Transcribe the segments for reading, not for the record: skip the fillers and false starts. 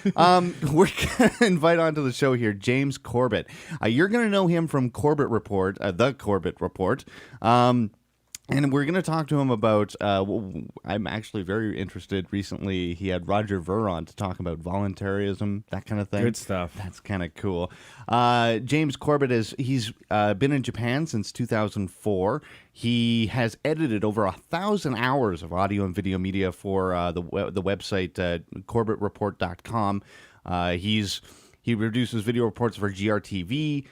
We're going to invite onto the show here James Corbett. You're going to know him from Corbett Report, the Corbett Report. And we're going to talk to him about, I'm actually very interested. Recently, he had Roger Ver on to talk about voluntarism, that kind of thing. Good stuff. That's kind of cool. James Corbett, he's been in Japan since 2004. He has edited over 1,000 hours of audio and video media for the website CorbettReport.com. He produces video reports for GRTV.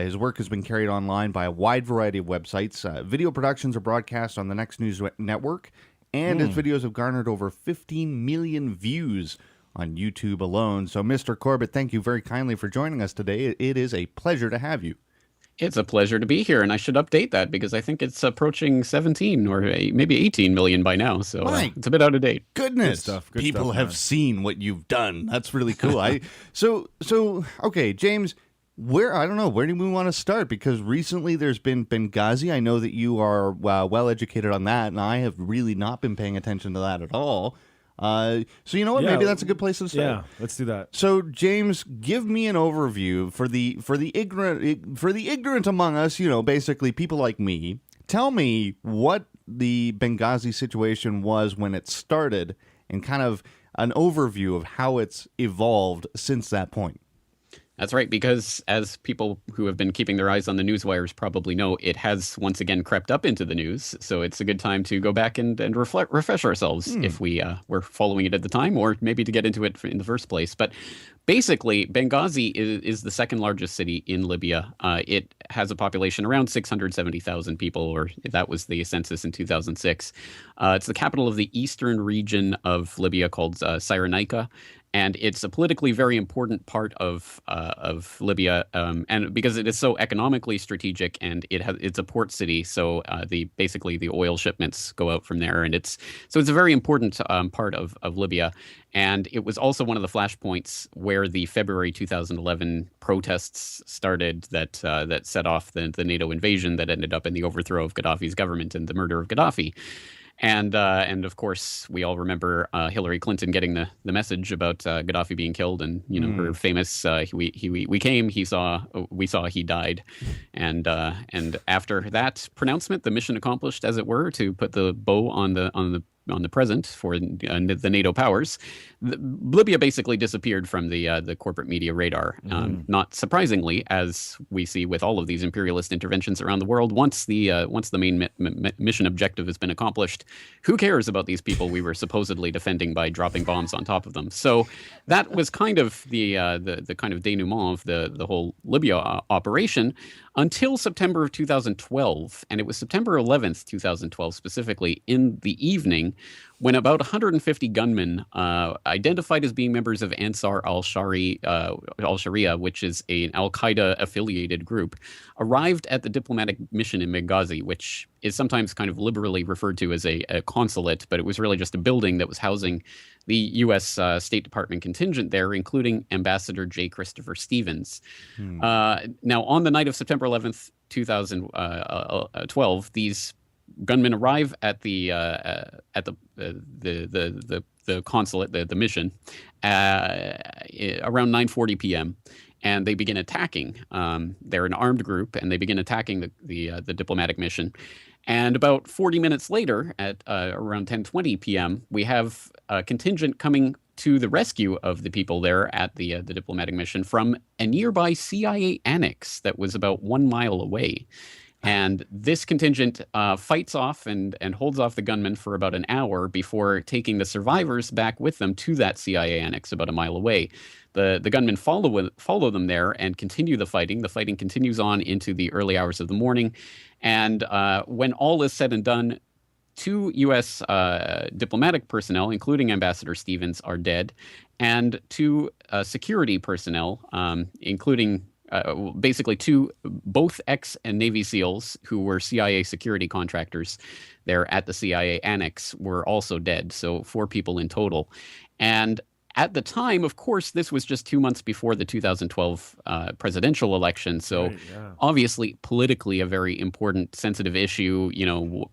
His work has been carried online by a wide variety of websites. Video productions are broadcast on the Next News Network, and his videos have garnered over 15 million views on YouTube alone. So, Mr. Corbett, thank you very kindly for joining us today. It is a pleasure to have you. It's a pleasure to be here, and I should update that because I think it's approaching 17 or maybe 18 million by now, so it's a bit out of date. Goodness, Good people stuff, have man. seen what you've done. That's really cool. So okay, James, I don't know, where do we want to start? Because recently there's been Benghazi. I know that you are well educated on that, and I have really not been paying attention to that at all. So you know what? Yeah, Maybe that's a good place to start. Yeah, let's do that. So, James, give me an overview for the ignorant among us. You know, basically people like me. Tell me what the Benghazi situation was when it started, and kind of an overview of how it's evolved since that point. That's right, because as people who have been keeping their eyes on the news wires probably know, it has once again crept up into the news. So it's a good time to go back and refresh ourselves if we were following it at the time, or maybe to get into it in the first place. But basically, Benghazi is the second largest city in Libya. It has a population around 670,000 people, or that was the census in 2006. It's the capital of the eastern region of Libya called Cyrenaica. And it's a politically very important part of Libya, and because it is so economically strategic, and it's a port city, so basically the oil shipments go out from there, and it's a very important part of Libya, and it was also one of the flashpoints where the February 2011 protests started that set off the NATO invasion that ended up in the overthrow of Gaddafi's government and the murder of Gaddafi. And of course, we all remember Hillary Clinton getting the message about Gaddafi being killed, and her famous we came, we saw, he died, and after that pronouncement, the mission accomplished, as it were, to put the bow on the present for the NATO powers. Libya basically disappeared from the corporate media radar. Not surprisingly, as we see with all of these imperialist interventions around the world, once the main mission objective has been accomplished, who cares about these people we were supposedly defending by dropping bombs on top of them? So that was kind of the kind of denouement of the whole Libya operation until September of 2012, and it was September 11th, 2012 specifically, in the evening, when about 150 gunmen identified as being members of Ansar al-Sharia, which is an al-Qaeda-affiliated group, arrived at the diplomatic mission in Benghazi, which is sometimes kind of liberally referred to as a consulate, but it was really just a building that was housing the U.S. State Department contingent there, including Ambassador J. Christopher Stevens. Now, on the night of September 11th, 2012, these gunmen arrive at the consulate, the mission, around 9:40 p.m. and they begin attacking. They're an armed group, and they begin attacking the diplomatic mission. And about 40 minutes later, at around 10:20 p.m., we have a contingent coming to the rescue of the people there at the diplomatic mission from a nearby CIA annex that was about 1 mile away. And this contingent fights off and holds off the gunmen for about an hour before taking the survivors back with them to that CIA annex about a mile away. The gunmen follow them there and continue the fighting. The fighting continues on into the early hours of the morning. And when all is said and done, 2 U.S. Diplomatic personnel, including Ambassador Stevens, are dead, and 2 security personnel, including basically both ex and Navy SEALs who were CIA security contractors there at the CIA annex, were also dead. So 4 people in total. And At the time, of course, this was just 2 months before the 2012 presidential election. So Right, yeah. obviously, politically, a very important, sensitive issue. You know,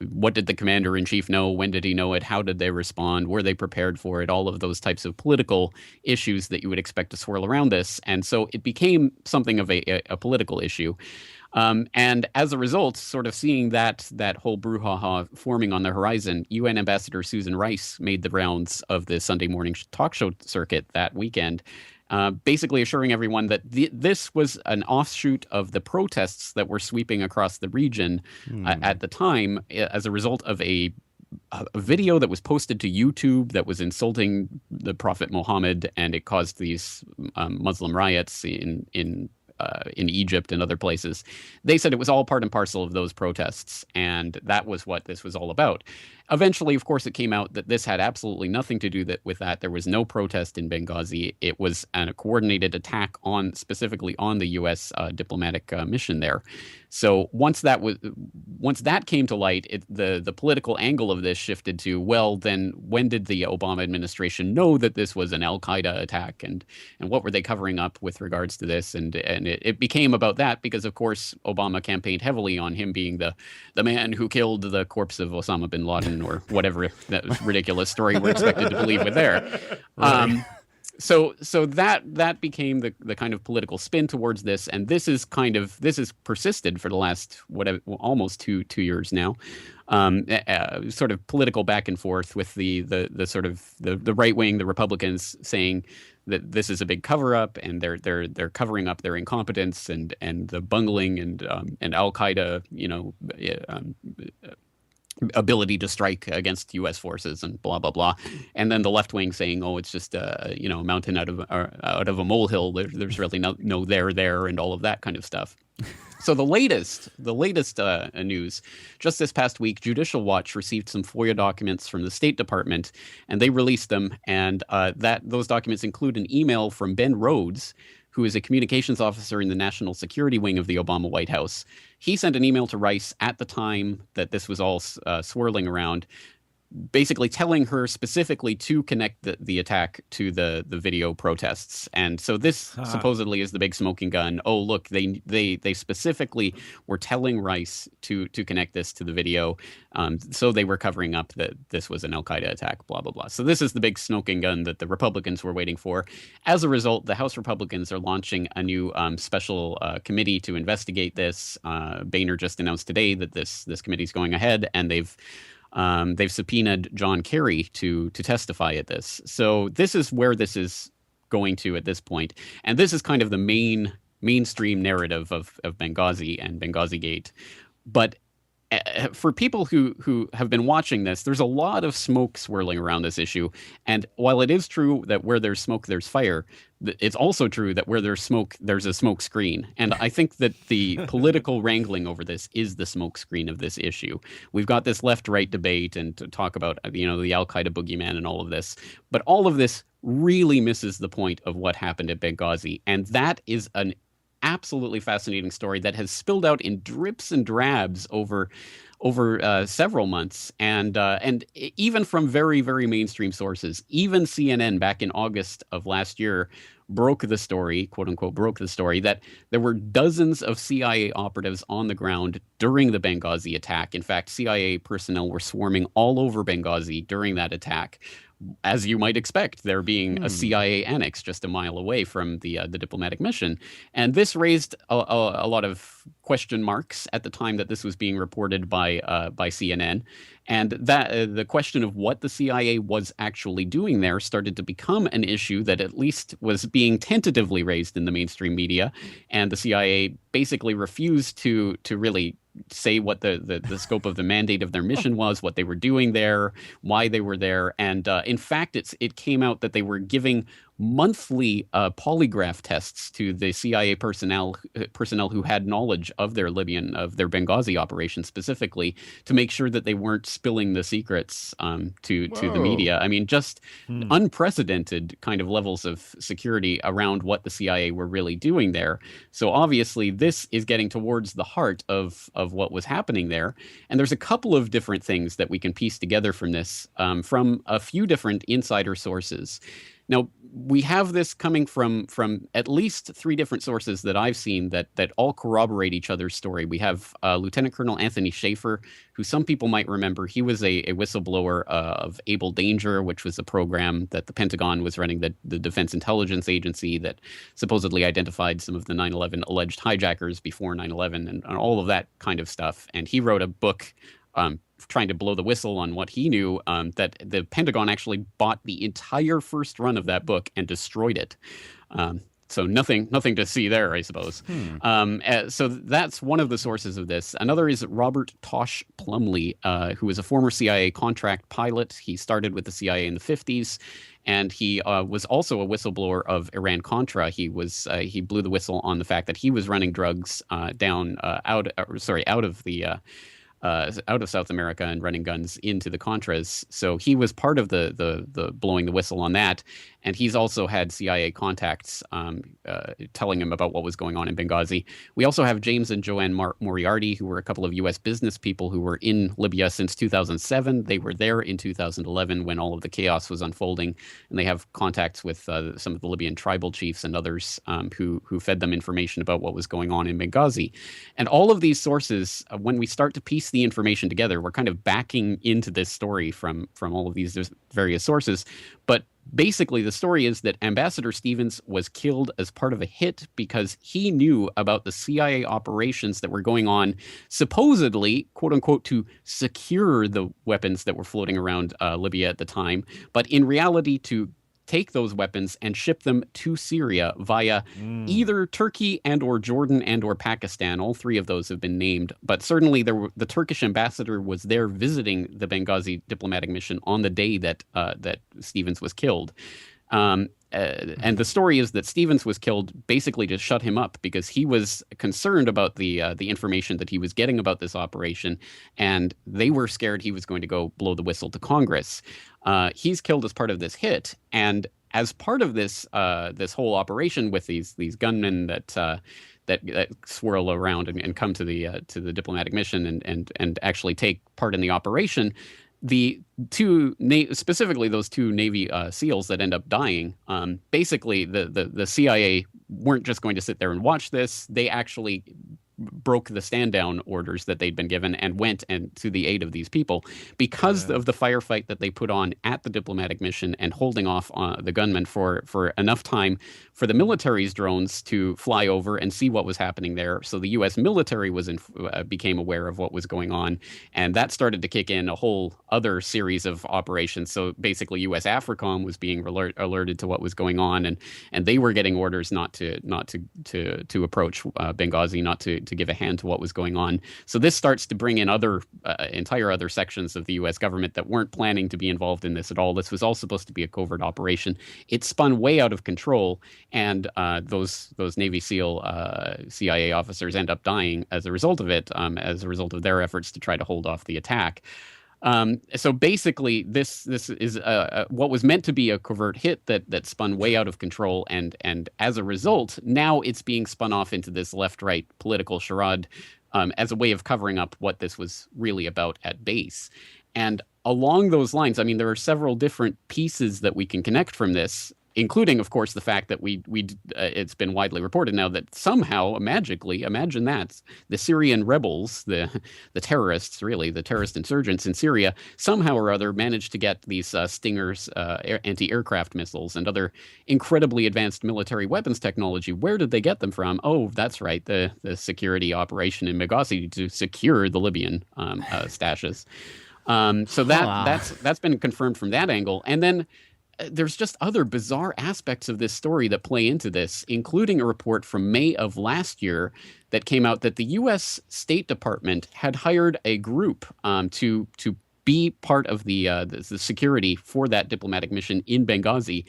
what did the commander in chief know? When did he know it? How did they respond? Were they prepared for it? All of those types of political issues that you would expect to swirl around this. And so it became something of a political issue. And as a result, sort of seeing that whole brouhaha forming on the horizon, UN Ambassador Susan Rice made the rounds of the Sunday morning talk show circuit that weekend, basically assuring everyone that this was an offshoot of the protests that were sweeping across the region at the time as a result of a video that was posted to YouTube that was insulting the Prophet Muhammad, and it caused these Muslim riots in Egypt and other places. They said it was all part and parcel of those protests, and that was what this was all about. Eventually, of course, it came out that this had absolutely nothing to do with that. There was no protest in Benghazi. It was a coordinated attack specifically on the U.S. Diplomatic mission there. So once that came to light, the political angle of this shifted to, well, then when did the Obama administration know that this was an Al-Qaeda attack, and what were they covering up with regards to this? And it became about that because, of course, Obama campaigned heavily on him being the man who killed the corpse of Osama bin Laden, or whatever that ridiculous story we're expected to believe with there. Right. So that became the kind of political spin towards this, and this has persisted for the last almost two years now. Sort of political back and forth with the sort of the right wing, the Republicans, saying that this is a big cover up, and they're covering up their incompetence and the bungling and Al Qaeda, ability to strike against U.S. forces and blah blah blah, and then the left wing saying, "Oh, it's just a mountain out of a molehill. There's really no there and all of that kind of stuff." So the latest news, just this past week, Judicial Watch received some FOIA documents from the State Department, and they released them. And those documents include an email from Ben Rhodes, who is a communications officer in the National Security Wing of the Obama White House. He sent an email to Rice at the time that this was all swirling around, basically telling her specifically to connect the attack to the video protests. And so this supposedly is the big smoking gun. Oh, look, they specifically were telling Rice to connect this to the video. So they were covering up that this was an Al-Qaeda attack, blah, blah, blah. So this is the big smoking gun that the Republicans were waiting for. As a result, the House Republicans are launching a new special committee to investigate this. Boehner just announced today that this committee is going ahead, and they've subpoenaed John Kerry to testify at this. So this is where this is going to at this point. And this is kind of the mainstream narrative of Benghazi and BenghaziGate. But for people who have been watching this, there's a lot of smoke swirling around this issue. And while it is true that where there's smoke, there's fire, it's also true that where there's smoke, there's a smoke screen. And I think that the political wrangling over this is the smoke screen of this issue. We've got this left-right debate and to talk about, the Al-Qaeda boogeyman and all of this. But all of this really misses the point of what happened at Benghazi. And that is an absolutely fascinating story that has spilled out in drips and drabs over several months, and even from very, very mainstream sources. Even CNN back in August of last year broke the story, quote unquote, broke the story that there were dozens of CIA operatives on the ground during the Benghazi attack. In fact, CIA personnel were swarming all over Benghazi during that attack, as you might expect, there being a CIA annex just a mile away from the diplomatic mission. And this raised a lot of question marks at the time that this was being reported by CNN. And that the question of what the CIA was actually doing there started to become an issue that at least was being tentatively raised in the mainstream media. And the CIA basically refused to really say what the scope of the mandate of their mission was, what they were doing there, why they were there. And in fact, it came out that they were giving monthly polygraph tests to the CIA personnel who had knowledge of their Benghazi operation specifically, to make sure that they weren't spilling the secrets to the media. I mean, just unprecedented kind of levels of security around what the CIA were really doing there. So obviously, this is getting towards the heart of what was happening there. And there's a couple of different things that we can piece together from this, from a few different insider sources. Now, we have this coming from at least three different sources that I've seen that all corroborate each other's story. We have Lieutenant Colonel Anthony Schaefer, who some people might remember. He was a whistleblower of Able Danger, which was a program that the Pentagon was running, the Defense Intelligence Agency that supposedly identified some of the 9/11 alleged hijackers before 9/11 and all of that kind of stuff. And he wrote a book trying to blow the whistle on what he knew, that the Pentagon actually bought the entire first run of that book and destroyed it. So nothing to see there, I suppose. So that's one of the sources of this. Another is Robert Tosh Plumley, who is a former CIA contract pilot. He started with the CIA in the 50s. And he was also a whistleblower of Iran-Contra. He blew the whistle on the fact that he was running drugs out of South America and running guns into the Contras. So he was part of the blowing the whistle on that. And he's also had CIA contacts telling him about what was going on in Benghazi. We also have James and JoAnne Moriarty, who were a couple of U.S. business people who were in Libya since 2007. They were there in 2011 when all of the chaos was unfolding. And they have contacts with some of the Libyan tribal chiefs and others who fed them information about what was going on in Benghazi. And all of these sources, when we start to piece the information together, we're kind of backing into this story from all of these various sources. But basically, the story is that Ambassador Stevens was killed as part of a hit because he knew about the CIA operations that were going on, supposedly, quote unquote, to secure the weapons that were floating around Libya at the time, but in reality to take those weapons and ship them to Syria via either Turkey and or Jordan and or Pakistan. All three of those have been named, but certainly the Turkish ambassador was there visiting the Benghazi diplomatic mission on the day that Stevens was killed. And the story is that Stevens was killed basically to shut him up because he was concerned about the information that he was getting about this operation, and they were scared he was going to go blow the whistle to Congress. He's killed as part of this hit, and as part of this whole operation with these gunmen that swirl around and come to the diplomatic mission and actually take part in the operation. The two, specifically those two Navy SEALs that end up dying, basically the CIA weren't just going to sit there and watch this. They actually broke the stand down orders that they'd been given and went to the aid of these people because of the firefight that they put on at the diplomatic mission and holding off the gunmen for enough time for the military's drones to fly over and see what was happening there. So the U.S. military became aware of what was going on, and that started to kick in a whole other series of operations. So basically, U.S. AFRICOM was being alerted to what was going on, and they were getting orders not to approach Benghazi, not to give a hand to what was going on. So this starts to bring in entire other sections of the U.S. government that weren't planning to be involved in this at all. This was all supposed to be a covert operation. It spun way out of control, and those Navy SEAL CIA officers end up dying as a result of it, as a result of their efforts to try to hold off the attack. So basically, this is what was meant to be a covert hit that spun way out of control, and as a result, now it's being spun off into this left-right political charade as a way of covering up what this was really about at base. And along those lines, I mean, there are several different pieces that we can connect from this, including, of course, the fact that it's been widely reported now that somehow, magically, imagine that, the Syrian rebels, the terrorists, really, the terrorist insurgents in Syria, somehow or other managed to get these Stingers anti-aircraft missiles and other incredibly advanced military weapons technology. Where did they get them from? Oh, that's right, the security operation in Benghazi to secure the Libyan stashes. So that's been confirmed from that angle. And then there's just other bizarre aspects of this story that play into this, including a report from May of last year that came out that the U.S. State Department had hired a group to be part of the security for that diplomatic mission in Benghazi,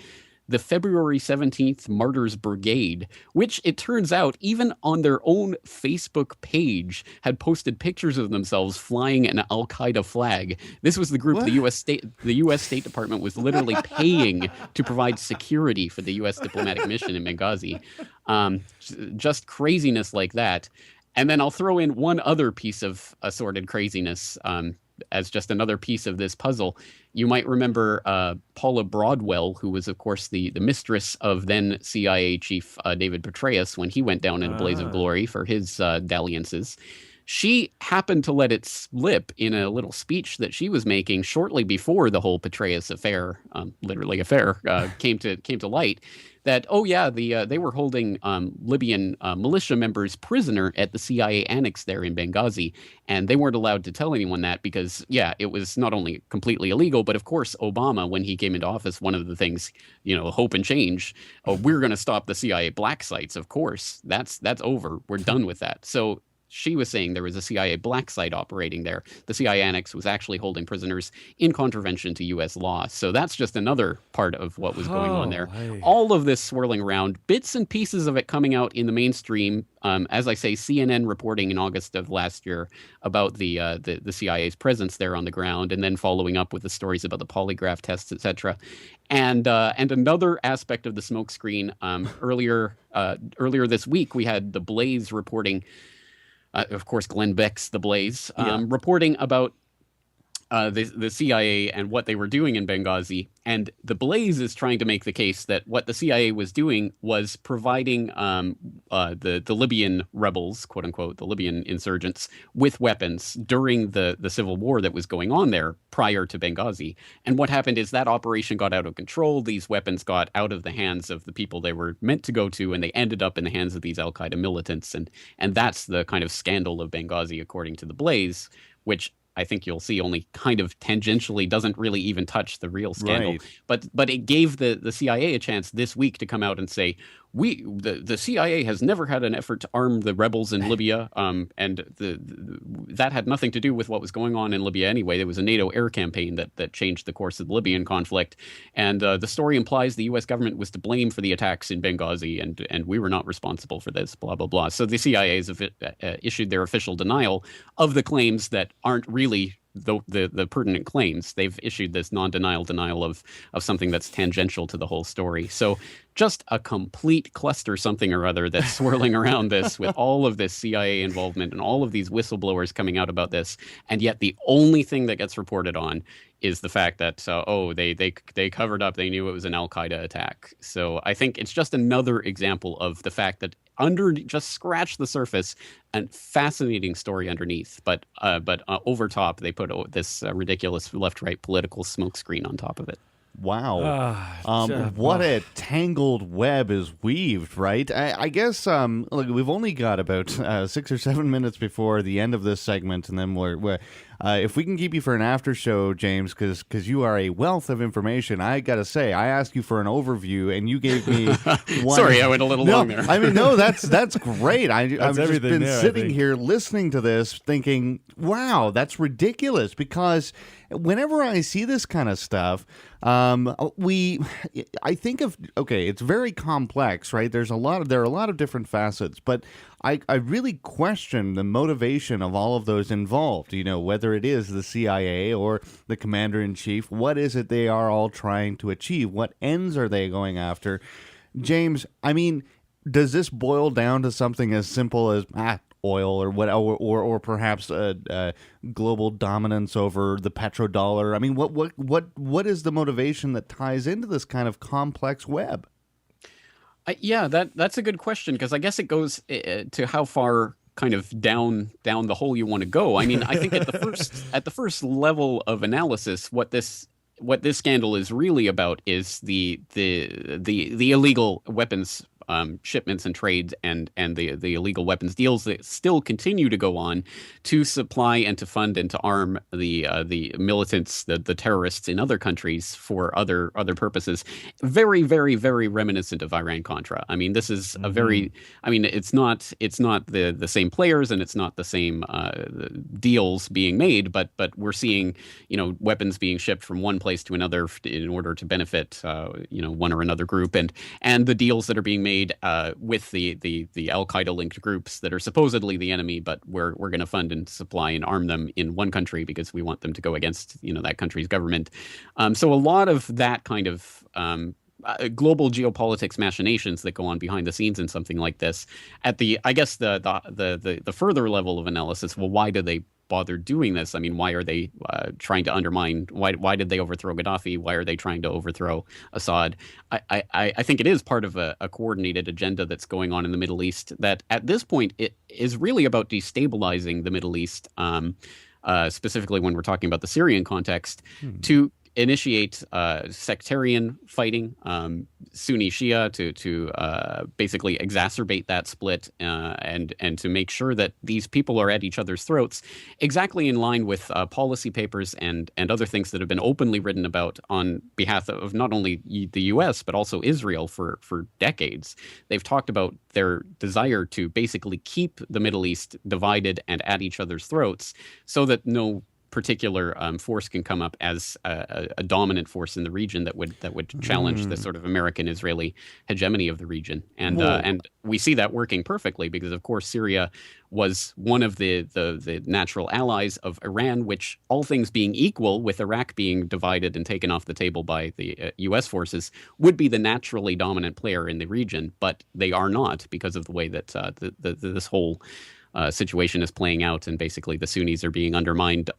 the February 17th Martyrs Brigade, which it turns out, even on their own Facebook page, had posted pictures of themselves flying an Al-Qaeda flag. This was the group the U.S. State Department was literally paying to provide security for the U.S. diplomatic mission in Benghazi. Just craziness like that. And then I'll throw in one other piece of assorted craziness. as just another piece of this puzzle, you might remember Paula Broadwell, who was, of course, the mistress of then CIA chief David Petraeus when he went down in a blaze of glory for his dalliances. She happened to let it slip in a little speech that she was making shortly before the whole Petraeus affair, literally affair, came to light. That they were holding Libyan militia members prisoner at the CIA annex there in Benghazi, and they weren't allowed to tell anyone that because it was not only completely illegal, but of course Obama, when he came into office, one of the things, hope and change, we're going to stop the CIA black sites. Of course, that's over. We're done with that. So she was saying there was a CIA black site operating there. The CIA annex was actually holding prisoners in contravention to U.S. law. So that's just another part of what was going on there. All of this swirling around, bits and pieces of it coming out in the mainstream. As I say, CNN reporting in August of last year about the CIA's presence there on the ground, and then following up with the stories about the polygraph tests, etc. And another aspect of the smokescreen, earlier this week, we had The Blaze reporting. Of course, Glenn Beck's The Blaze, reporting about the CIA and what they were doing in Benghazi. And The Blaze is trying to make the case that what the CIA was doing was providing the Libyan rebels, quote unquote, the Libyan insurgents, with weapons during the civil war that was going on there prior to Benghazi. And what happened is that operation got out of control. These weapons got out of the hands of the people they were meant to go to, and they ended up in the hands of these al-Qaeda militants. And that's the kind of scandal of Benghazi, according to The Blaze, which I think you'll see only kind of tangentially doesn't really even touch the real scandal. Right. But it gave the CIA a chance this week to come out and say, the CIA has never had an effort to arm the rebels in Libya, and that had nothing to do with what was going on in Libya anyway. There was a NATO air campaign that changed the course of the Libyan conflict, and the story implies the U.S. government was to blame for the attacks in Benghazi, and we were not responsible for this, blah, blah, blah. So the CIA has issued their official denial of the claims that aren't really the pertinent claims. They've issued this non-denial denial of something that's tangential to the whole story. So just a complete cluster something or other that's swirling around this, with all of this CIA involvement and all of these whistleblowers coming out about this. And yet the only thing that gets reported on is the fact that, they covered up, they knew it was an al-Qaeda attack. So I think it's just another example of the fact that just scratch the surface, and fascinating story underneath, but over top they put this ridiculous left-right political smokescreen on top of it. Wow. What a tangled web is weaved, right? I guess look, we've only got about 6 or 7 minutes before the end of this segment, and then we're if we can keep you for an after show, James, because you are a wealth of information. I got to say, I asked you for an overview, and you gave me one. Sorry, I went a little long there. I mean, no, that's great. I've just been sitting here listening to this thinking, wow, that's ridiculous, because whenever I see this kind of stuff, I think of, okay, it's very complex, right? There are a lot of different facets, but I really question the motivation of all of those involved, whether it is the CIA or the commander-in-chief. What is it they are all trying to achieve? What ends are they going after? James, I mean, does this boil down to something as simple as oil, or perhaps global dominance over the petrodollar? I mean, what is the motivation that ties into this kind of complex web? That's a good question, because I guess it goes to how far kind of down the hole you want to go. I mean, I think at the first level of analysis, what this scandal is really about is the illegal weapons shipments and trades and the illegal weapons deals that still continue to go on to supply and to fund and to arm the militants, the terrorists in other countries for other purposes. Very, very, very reminiscent of Iran-Contra. I mean, this is a very, I mean, it's not the same players, and it's not the same deals being made, but we're seeing, weapons being shipped from one place to another in order to benefit, one or another group, and the deals that are being made with the Al-Qaeda linked groups that are supposedly the enemy, but we're going to fund and supply and arm them in one country because we want them to go against that country's government. So a lot of that kind of global geopolitics machinations that go on behind the scenes in something like this. At the further level of analysis, well, why do they bothered doing this? I mean, why are they trying to undermine? Why did they overthrow Gaddafi? Why are they trying to overthrow Assad? I think it is part of a coordinated agenda that's going on in the Middle East that at this point it is really about destabilizing the Middle East, specifically when we're talking about the Syrian context, to initiate sectarian fighting, Sunni Shia, to basically exacerbate that split and to make sure that these people are at each other's throats, exactly in line with policy papers and other things that have been openly written about on behalf of not only the U.S. but also Israel for decades. They've talked about their desire to basically keep the Middle East divided and at each other's throats so that no particular force can come up as a dominant force in the region that would challenge the sort of American-Israeli hegemony of the region, and we see that working perfectly because, of course, Syria was one of the natural allies of Iran, which, all things being equal, with Iraq being divided and taken off the table by the U.S. forces, would be the naturally dominant player in the region, but they are not because of the way that this whole situation is playing out, and basically the Sunnis are being undermined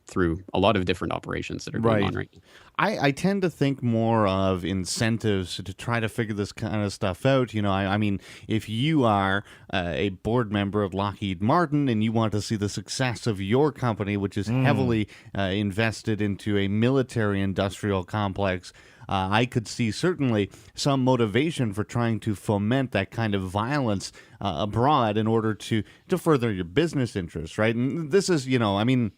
through a lot of different operations that are going on right now. I tend to think more of incentives to try to figure this kind of stuff out. You know, I mean, if you are a board member of Lockheed Martin and you want to see the success of your company, which is heavily invested into a military-industrial complex, I could see certainly some motivation for trying to foment that kind of violence abroad in order to further your business interests, right? And this is, you know, I mean,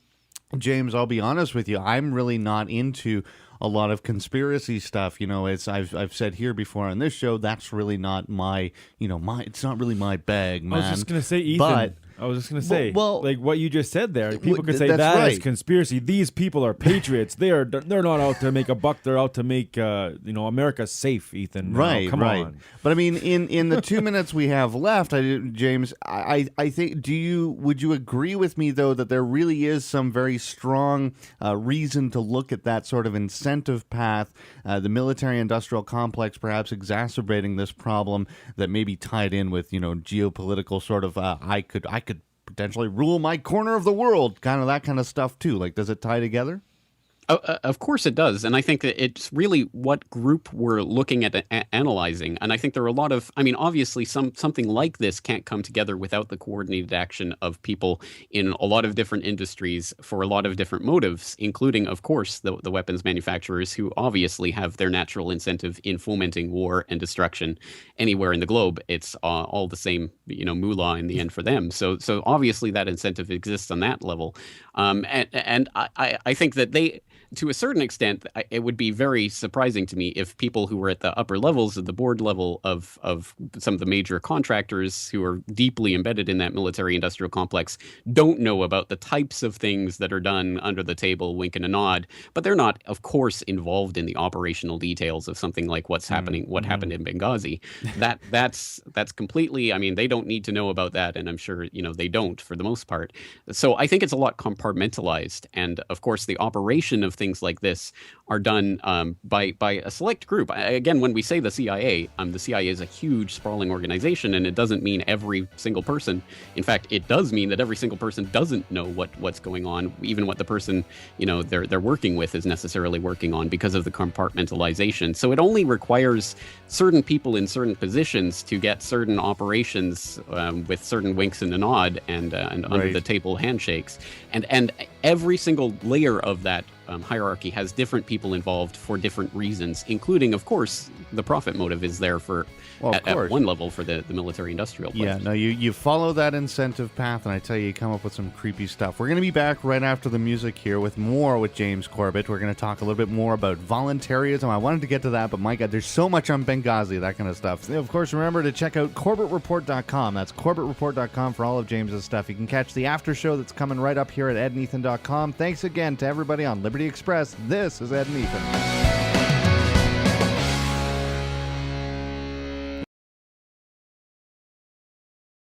James, I'll be honest with you, I'm really not into a lot of conspiracy stuff. You know, as I've said here before on this show, that's really not my, it's not really my bag, man. I was just going to say, Ethan. Well, like what you just said there. People could say that's that right. is conspiracy. These people are patriots. They're not out to make a buck. They're out to make America safe, Ethan. Right, come right. on. But I mean, in the 2 minutes we have left, James, I think, would you agree with me though that there really is some very strong reason to look at that sort of incentive path, the military-industrial complex perhaps exacerbating this problem that may be tied in with geopolitical sort of I could potentially rule my corner of the world, kind of that kind of stuff too. Like, does it tie together? Of course it does. And I think that it's really what group we're looking at analyzing. And I think there are a lot of, I mean, obviously something like this can't come together without the coordinated action of people in a lot of different industries for a lot of different motives, including, of course, the weapons manufacturers who obviously have their natural incentive in fomenting war and destruction anywhere in the globe. It's all the same, moolah in the end for them. So obviously that incentive exists on that level. And I think that to a certain extent, it would be very surprising to me if people who were at the upper levels of the board level of some of the major contractors who are deeply embedded in that military-industrial complex don't know about the types of things that are done under the table, wink and a nod, but they're not, of course, involved in the operational details of something like what happened in Benghazi. That's completely, I mean, they don't need to know about that, and I'm sure, they don't for the most part. So I think it's a lot compartmentalized, and of course the operation of things like this are done by a select group. Again, when we say the CIA is a huge sprawling organization, and it doesn't mean every single person. In fact, it does mean that every single person doesn't know what's going on, even what the person they're working with is necessarily working on because of the compartmentalization. So it only requires certain people in certain positions to get certain operations with certain winks and a nod and under the table handshakes, and every single layer of that hierarchy has different people involved for different reasons, including, of course, the profit motive is there at one level for the military-industrial players. Yeah, no, you follow that incentive path, and I tell you come up with some creepy stuff. We're going to be back right after the music here with more with James Corbett. We're going to talk a little bit more about voluntarism. I wanted to get to that, but my God, there's so much on Benghazi, that kind of stuff. Of course, remember to check out CorbettReport.com. That's CorbettReport.com for all of James's stuff. You can catch the after show that's coming right up here at edandethan.com. Thanks again to everybody on Liberty Express. This is Ed and Ethan.